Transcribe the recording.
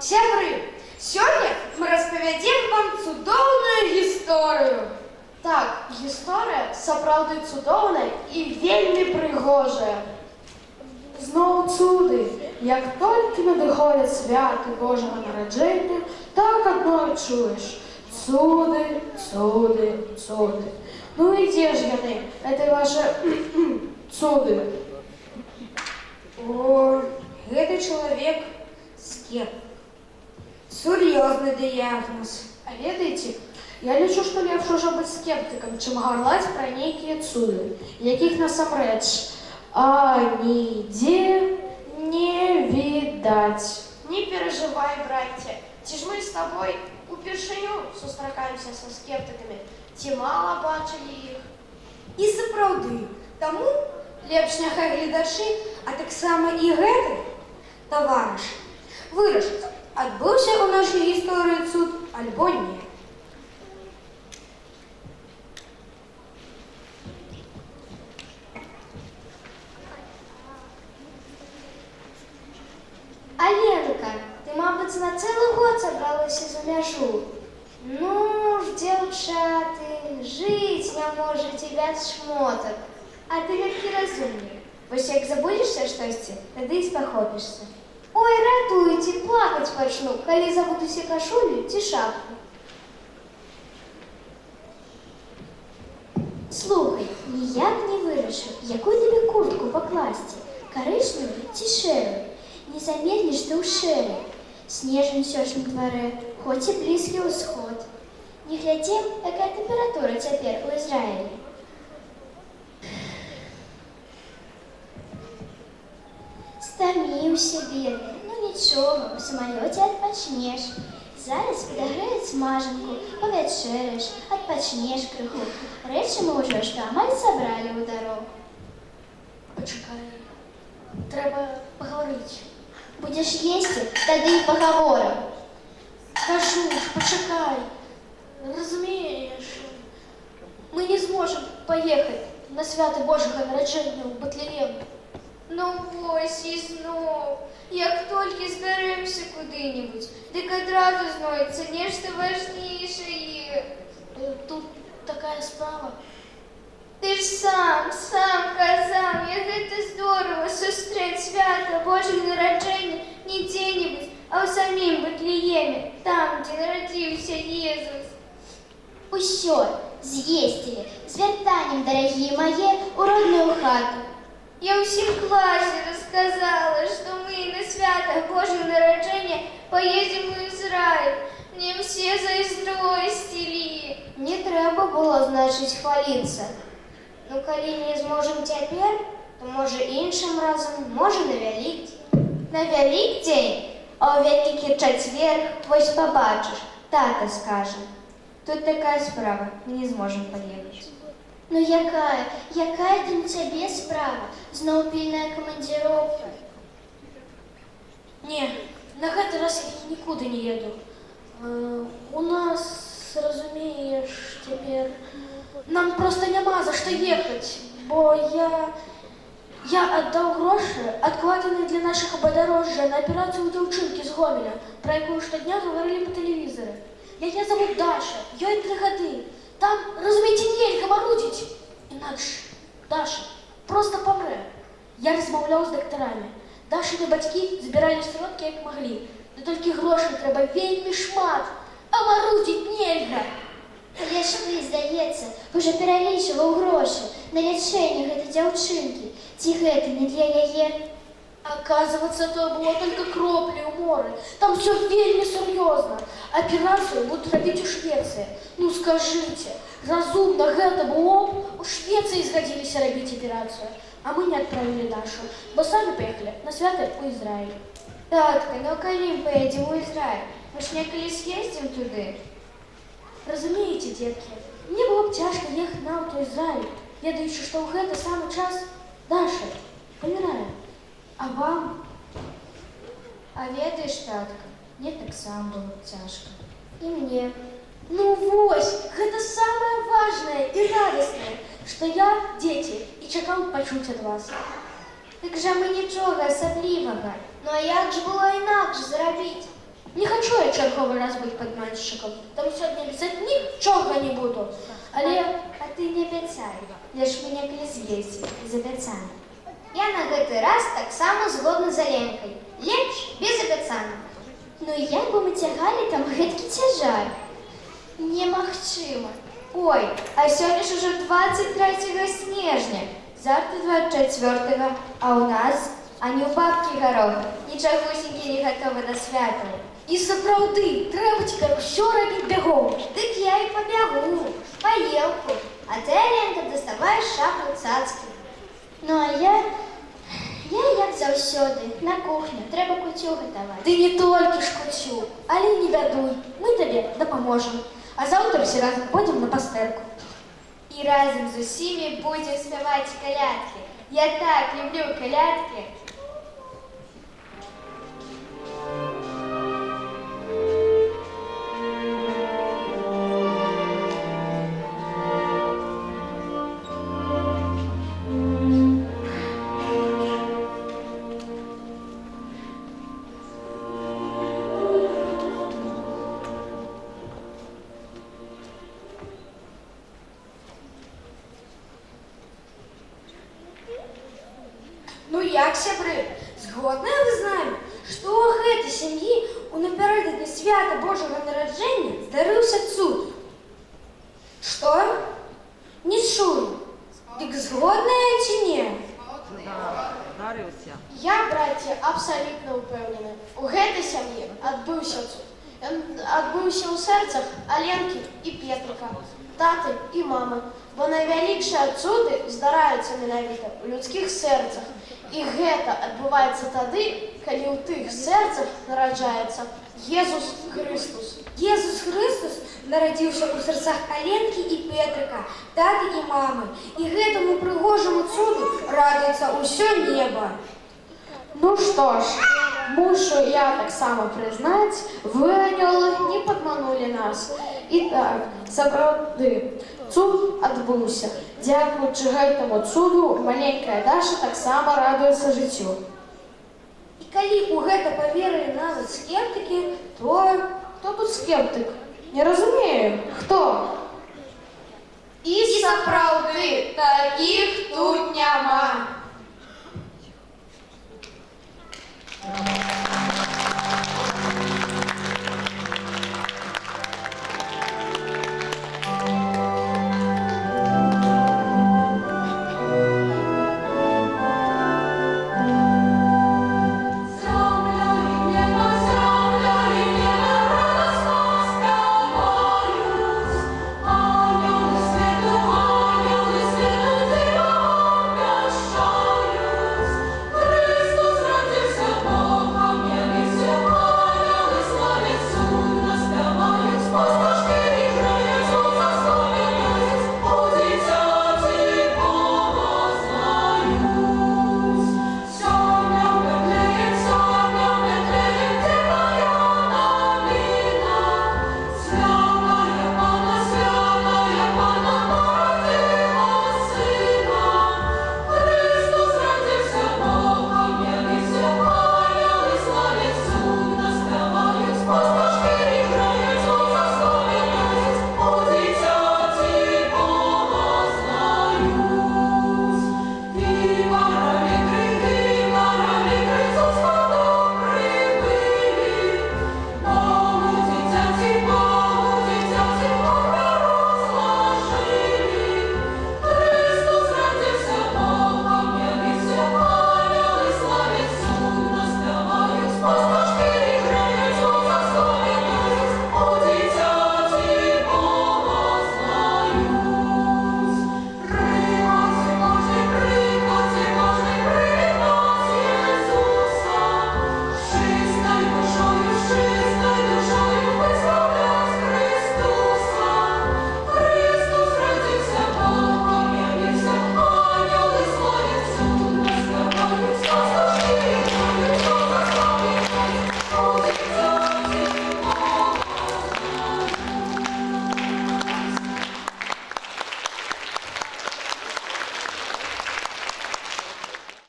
Сябры, сёння мы распавядзем вам цудоўную гісторыю. Так, гісторыя сапраўды цудоўная і вельмі прыгожая. Зноў цуды, як толькі надыходзяць святы Божага нараджэння, так адно чуеш. Цуды, цуды, цуды. Ну і дзе ж яны, гэта ваши цуды? О, гэты чалавек скептык. Сур'ёзны дыягноз. А ведаеце, я лічу, што лепш ужо быць скептыкам, чым гарлаць пра нейкія цуды, якіх насамрэч нідзе не відаць. Не перажывай, браце, ці ж мы з табой упершыню сустракаемся са скептыкамі, ці мала бачылі іх. І сапраўды, таму лепш няхай гледачы, а таксама і гэты таварыш вырашыць, адбыўся ў нашай гісторыі цуд альбо не. Аленка, ты, мабыць, на цэлы год сабралася за мяжу. Ну ж, дзяўчаты, жыць не можаце без шмотак. А ты які разумнік. Вось як забудзешся штосьці, тады і спахопішся. Ой, ратуйце, плакаць пачну, калі забудуся кашулю ці шапку. Слухай, ніяк не вырашыў, якую табе куртку пакласці, карычневую ці шэрую. Не замернеш ты ў шэры. Снежань усё ж на дварэ, хоць і блізкі ўсход. Не глядзем, якая тэмпература цяпер у Ізраілі. Стаміўся, бедны. Ну нічога, у самалёце адпачнеш. Зараз падагрэюць смажанку, павячэраеш, адпачнеш крыху. Рэчы мы ўжо што амаль сабралі ў дарогу. Пачакай, трэба пагаварыць. Будзеш есці, тады і пагаворам. Кажу ж, пачакай. Разумееш, мы не зможам паехаць на свята Божага нараджэння ў Бэтлеем. Ну вось і зноў, як толькі збярэмся куды-небудзь, дык адразу знойдзецца нешта важнейшае. Тут такая справа. Ты ж сам казаў, як гэта здорава сустрэць свята Божага нараджэння не дзе-небудзь, а ў самім Бэтлееме, там, дзе нарадзіўся Езус. Усё, з'ездзілі, з вяртаннем, дарагія мае, у родную хату. Я ўсім класе расказала, што мы на свята Божага нараджэння паедзем у Ізраіль. Мне ўсе зайздросцілі. Не трэба было, значыць, хваліцца. Ну, калі не зможам цяпер, то, можа, іншым разам, можа, на Вялікдзень. На Вялікдзень? А ў Вялікі чацвер, вось пабачыш, тата скажа. Тут такая справа, мы не зможам паехаць. Ну, якая там цябе справа? Зноў пільная камандзіроўка. Не, на гэты раз я нікуды не еду. У нас, разумееш, цяпер... Нам проста няма за што ехаць, бо я аддаў грошы, адкладзеныя для нашага падарожжа на аперацыю дзяўчынкі з Гомеля, пра якую штодня гаварылі па тэлевізары. Яе завуць Даша, ёй 3 гады. Там, разумееце, нельга марудзіць. Інакш Даша проста памрэ. Я размаўляў з дактарамі. Дашыны бацькі збіралі сродкі, як маглі. Да толькі грошай трэба вельмі шмат, а марудзіць нельга. Але ж ты, здаецца, уже пералічваў грошы на лячэнне гэтай дзяўчынкі. Ці гэта не для яе? Оказывается, то было только кропли у моря. Там все вельми серьезно. Операцию будут робить у Швеции. Ну скажите, разумно гэта было б у Швеции згодились робить операцию, а мы не отправили Дашу, бо сами поехали на свято у Израиль. Татка, ну калі мы поедем у Израиль? Мы ж некалі съездим туды. Разумеете, детки, мне было б тяжко ехать на у Израиль, ведаючи, что ў гэты самый час Даша памірае. А вам? А ведаеш, татка, мне таксама было цяжка. І мне. Ну вось, гэта самае важнае і радаснае, што я, дзеці, і чакаў пачуць ад вас. Так жа мы нічога асаблівага. Ну а як ж было інакш зрабіць? Не хочу я черговий раз бути падманщиком. Там сьогодні обіцяти нічого не буду. Але А ты не обяцай, лишь меня к з'ездзі з абяцанням. Я на гэты раз таксама згодна з Аленкай. Лепш без абяцанак. Ну і як бы мы цягалі там гэткі цяжар? Немагчыма. Ой, а сёння ж ужо 23 снежня, завтра 24, а у нас, ані ў бабкі гарох, нічагусенькі не гатовы да святаў. і сапраўды, трэба цяпер усё рабіць бягом. Дык я і пабягу, паелку, а ты, Аленка, даставай шапку цацкі. Ну, а я як заўсёды, на кухню, трэба куцю гатаваць. Ты не толькі ж куцю, але не бядуй, мы табе дапаможам. А заўтра все разам пойдзем на пастэрку. І разам з усімі будзем спяваць калядкі. Я так люблю калядкі. Ну як, сябры, згодныя вы з намі, што ў гэтай сям'і у напярэдадні свята Божага нараджэння здарыўся цуд? Што? Не чую. Дык згодныя ці не? Я, браце, абсалютна ўпэўнены. У гэтай сям'і адбыўся цуд. Ён адбыўся ў сэрцах Аленкі і Петрыка, таты і мамы, бо найвялікшыя цуды здараюцца менавіта ў людскіх сэрцах. І гэта адбываецца тады, калі ў тых сэрцах нараджаецца Езус Христус. Езус Христус нарадзіўся ў сэрцах Аленкі і Петрыка, таты і мамы. І гэтаму прыгожаму цуду радуецца ўсё неба. Ну что ж, мушу я таксама признать, вы, анёлы, не подманули нас. Итак, сапраўды, цуд адбыўся. Дзякуючы гэтаму цуду маленькая Даша таксама радуецца жыццю. І калі ў гэта паверылі нават скептыкі, то Хто тут скептык? Не разумею, хто? І сапраўды, такіх тут няма.